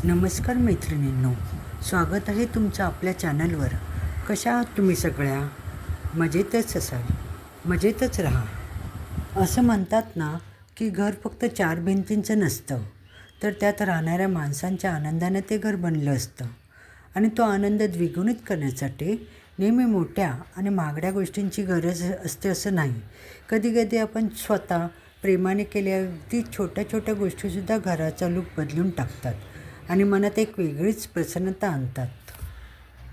नमस्कार मैत्रिणींनो, स्वागत आहे तुमचं आपल्या चॅनलवर. कशा आहात तुम्ही सगळ्या? मजेतच असाल, मजेतच राहा. असं म्हणतात ना की घर फक्त चार भिंतींचं नसतं, तर त्यात राहणाऱ्या माणसांच्या आनंदानं ते घर बनलं असतं. आणि तो आनंद द्विगुणित करण्यासाठी नेहमी मोठ्या आणि महागड्या गोष्टींची गरज असते असं नाही. कधी कधी आपण स्वतः प्रेमाने केलेल्या अगदी छोट्या छोट्या गोष्टीसुद्धा घराचा लूक बदलून टाकतात आणि मनात एक वेगळीच प्रसन्नता आणतात.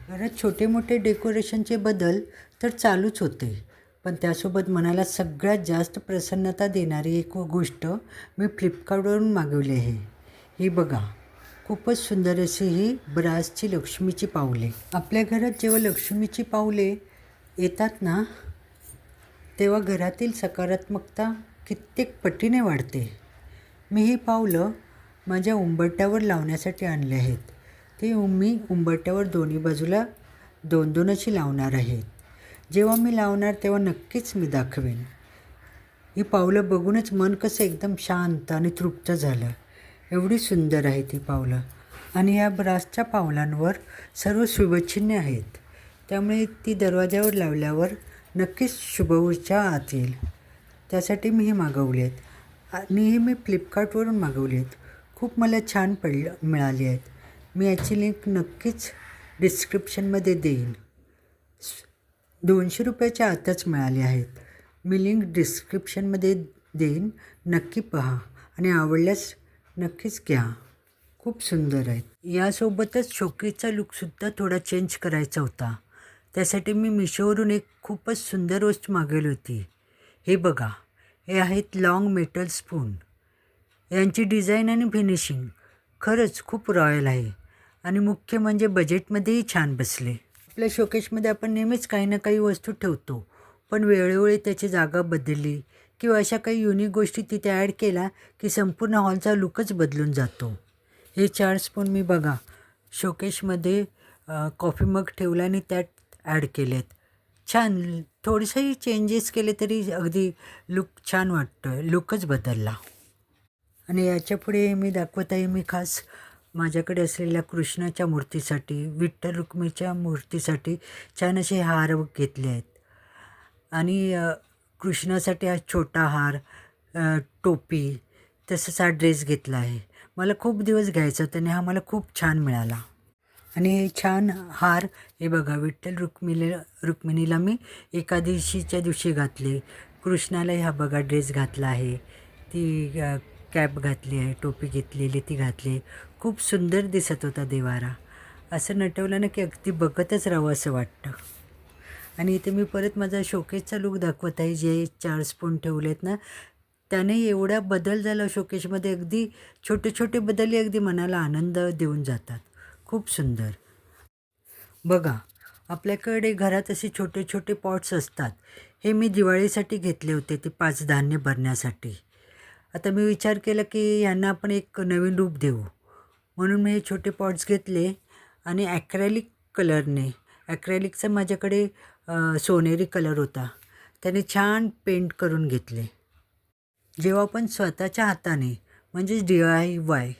घरात छोटे मोठे डेकोरेशनचे बदल तर चालूच होते, पण त्यासोबत मनाला सगळ्यात जास्त प्रसन्नता देणारी एक गोष्ट मी फ्लिपकार्टवरून मागवली आहे. ही बघा, खूपच सुंदर अशी ही ब्रासची लक्ष्मीची पावले. आपल्या घरात जेव्हा लक्ष्मीची पावले येतात ना, तेव्हा घरातील सकारात्मकता कित्येक पटीने वाढते. मी ही पावलं माझ्या उंबरठ्यावर लावण्यासाठी आणले आहेत. मी उंबरठ्यावर दोन्ही बाजूला दोन दोन अशी लावणार आहेत. जेव्हा मी लावणार तेव्हा नक्कीच मी दाखवेन. ही पावलं बघूनच मन कसं एकदम शांत आणि तृप्त झालं. एवढी सुंदर आहे ती पावलं. आणि या ब्रासच्या पावलांवर सर्व शुभचिन्हे आहेत, त्यामुळे ती दरवाज्यावर लावल्यावर नक्कीच शुभ ऊर्जा आत येईल. त्यासाठी मी हे मागवले आहेत. आणि हे मी फ्लिपकार्टवरून मागवले आहेत. खूप मला छान मिळाली आहेत. मी याची लिंक नक्कीच डिस्क्रिप्शनमध्ये देईन. 200 रुपयाच्या आतच मिळाली आहेत. मी लिंक डिस्क्रिप्शनमध्ये देईन, नक्की पहा आणि आवडल्यास नक्कीच घ्या. खूप सुंदर आहेत. यासोबतच शोकेसचा लुकसुद्धा थोडा चेंज करायचा होता. त्यासाठी मी मिशोवरून एक खूपच सुंदर वस्तू मागवली होती. हे बघा, हे आहेत लॉंग मेटल स्पून. यांची डिझाईन आणि फिनिशिंग खरंच खूप रॉयल आहे आणि मुख्य म्हणजे बजेटमध्येही छान बसले. आपल्या शोकेसमध्ये आपण नेहमीच काही ना काही वस्तू ठेवतो, पण वेळोवेळी त्याची जागा बदलली किंवा अशा काही युनिक गोष्टी तिथे ॲड केल्या की संपूर्ण हॉलचा लुकच बदलून जातो. हे 4 स्पून मी बघा शोकेसमध्ये कॉफी मग ठेवला आणि त्यात ॲड केलेत. छान, थोडेसेही चेंजेस केले तरी अगदी लुक छान वाटतो, लुकच बदलला. आणि याच्यापुढे मी दाखवत आहे, मी खास माझ्याकडे असलेल्या कृष्णाच्या मूर्तीसाठी, विठ्ठल रुक्मिणीच्या मूर्तीसाठी छान असे हार घेतले आहेत. आणि कृष्णासाठी हा छोटा हार, टोपी, तसंच हा ड्रेस घेतला आहे. मला खूप दिवस घ्यायचा होता आणि हा मला खूप छान मिळाला. आणि हे छान हार हे बघा, विठ्ठल रुक्मिणीला मी एकादशीच्या दिवशी घातले. कृष्णाला हा बघा ड्रेस घातला आहे, ती कॅप घातली आहे, टोपी घेतलेली ती घातली. खूप सुंदर दिसत होता देवारा. असं नटवलं ना की अगदी बघतच राहावं असं वाटतं. आणि इथे मी परत माझा शोकेसचा लूक दाखवत आहे. जे 4 स्पून ठेवलेत ना, त्याने एवढा बदल झाला शोकेसमध्ये. अगदी छोटे छोटे बदलही अगदी मनाला आनंद देऊन जातात. खूप सुंदर. बघा, आपल्याकडे घरात असे छोटे छोटे पॉट्स असतात. हे मी दिवाळीसाठी घेतले होते, ते 5 धान्य भरण्यासाठी. आता मी विचार केला की यांना आपण एक नवीन रूप देऊ, म्हणून मी हे छोटे पॉट्स घेतले आणि ॲक्रेलिकचा माझ्याकडे सोनेरी कलर होता, त्याने छान पेंट करून घेतले. जेव्हा आपण स्वतःच्या हाताने म्हणजेच DIY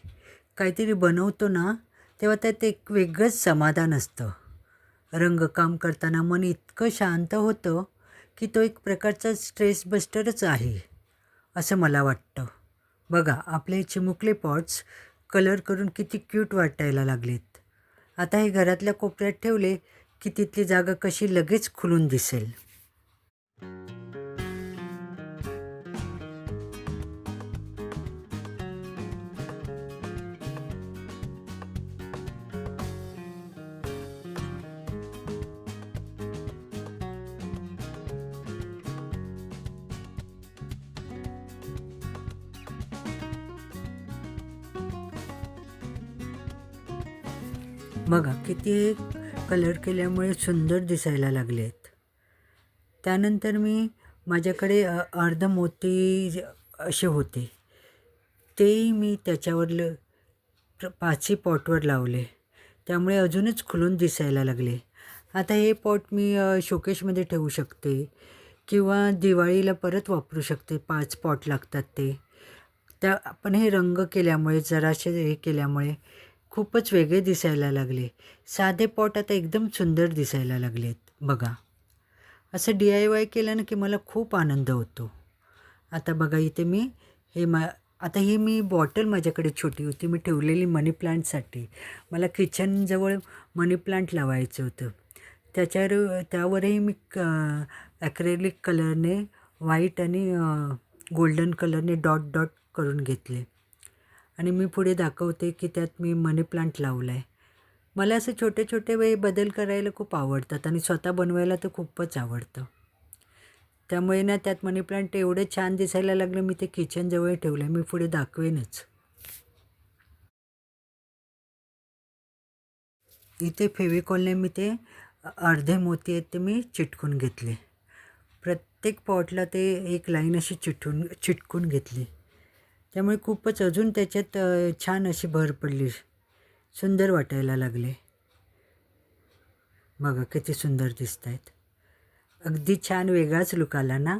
काहीतरी बनवतो ना, तेव्हा त्यात एक वेगळंच समाधान असतं. रंगकाम करताना मन इतकं शांत होतं की तो एक प्रकारचा स्ट्रेस बस्टरच आहे असं मला वाटतं. बघा, आपले चिमुकले पॉट्स कलर करून किती क्यूट वाटायला लागलेत. आता हे घरातल्या कोपऱ्यात ठेवले की तिथली जागा कशी लगेच खुलून दिसेल. बघा, किती कलर केल्यामुळे सुंदर दिसायला लागले आहेत. त्यानंतर माझ्याकडे अर्ध मोती असे होते, तेही मी त्याच्यावर 5ही पॉटवर लावले, त्यामुळे अजूनच खुलून दिसायला लागले. आता हे पॉट मी शोकेसमध्ये ठेवू शकते किंवा दिवाळीला परत वापरू शकते. 5 पॉट लागतात ते. त्या आपण हे रंग केल्यामुळे, जरासे हे केल्यामुळे खूपच वेगळे दिसायला लागले. साधे पॉट आता एकदम सुंदर दिसायला लागलेत बघा. असं DIY केलं ना की मला खूप आनंद होतो. आता बघा इथे मी हे आता ही मी बॉटल माझ्याकडे छोटी होती मी ठेवलेली मनी प्लांटसाठी. मला किचनजवळ मनी प्लांट लावायचं होतं. त्यावरही मी ॲक्रेलिक कलरने व्हाईट आणि गोल्डन कलरने डॉट डॉट करून घेतले आणि मी पुढे दाखवते की त्यात मी मनी प्लांट लावला आहे. मला असं छोटे छोटे वेळी बदल करायला खूप आवडतात आणि स्वतः बनवायला तर खूपच आवडतं. त्यामुळे ना त्यात मनी प्लांट एवढं छान दिसायला लागलं मी ते किचनजवळ ठेवलं. मी पुढे दाखवेनच. इथे फेविकॉलने मी ते अर्धे मोती आहेत ते मी चिटकून घेतले. प्रत्येक पॉटला ते एक लाईन अशी चिटकून घेतली. त्यामुळे खूपच अजून त्याच्यात छान अशी भर पडली. सुंदर वाटायला लागले. बघा किती सुंदर दिसत आहेत. अगदी छान वेगळाच लुक आला ना.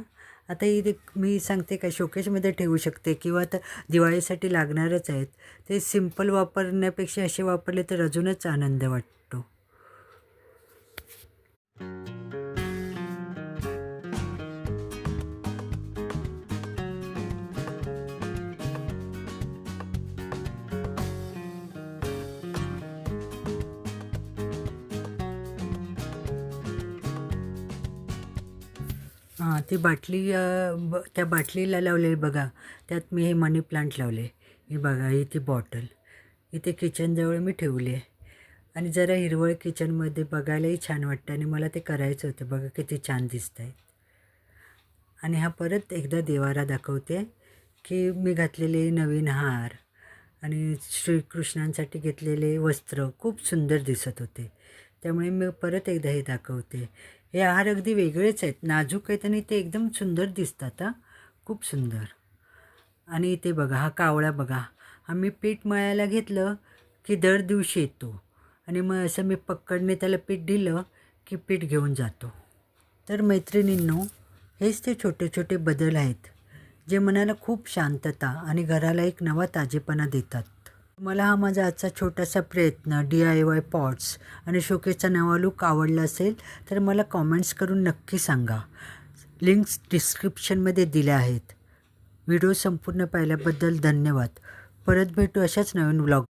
आता इथे मी सांगते का शोकेसमध्ये ठेवू शकते किंवा आता दिवाळीसाठी लागणारच आहेत. ते सिंपल वापरण्यापेक्षा असे वापरले तर अजूनच आनंद वाटतो. हां, ती बाटली त्या बाटलीला लावले बघा. त्यात मी हे मनी प्लांट लावले. हे बघा ही ती बॉटल इथे किचनजवळ मी ठेवली आहे आणि जरा हिरवळ किचनमध्ये बघायलाही छान वाटतं आणि मला ते करायचं होतं. बघा किती छान दिसत आहे. आणि हा परत एकदा देवारा दाखवते की मी घातलेले नवीन हार आणि श्रीकृष्णांसाठी घेतलेले वस्त्र खूप सुंदर दिसत होते. त्यामुळे मी परत एकदा हे दाखवते. हे हार अगदी वेगळेच आहेत, नाजूक आहेत आणि ते एकदम सुंदर दिसतात. खूप सुंदर. आणि इथे बघा हा कावळा बघा. आम्ही पीठ मळायला घेतलं की दर दिवशी येतो आणि मग असं मी पकडने त्याला पीठ दिलं की पीठ घेऊन जातो. तर मैत्रिणींनो, हेच ते छोटे छोटे बदल आहेत जे मनाला खूप शांतता आणि घराला एक नवा ताजेपणा देतात. मला हा माझा आजचा छोटासा प्रयत्न DIY पॉट्स आणि शोकेसचा नवा लूक आवडला असेल तर मला कॉमेंट्स करून नक्की सांगा. लिंक्स डिस्क्रिप्शनमध्ये दिल्या आहेत. व्हिडिओ संपूर्ण पाहिल्याबद्दल धन्यवाद. परत भेटू अशाच नवीन व्लॉग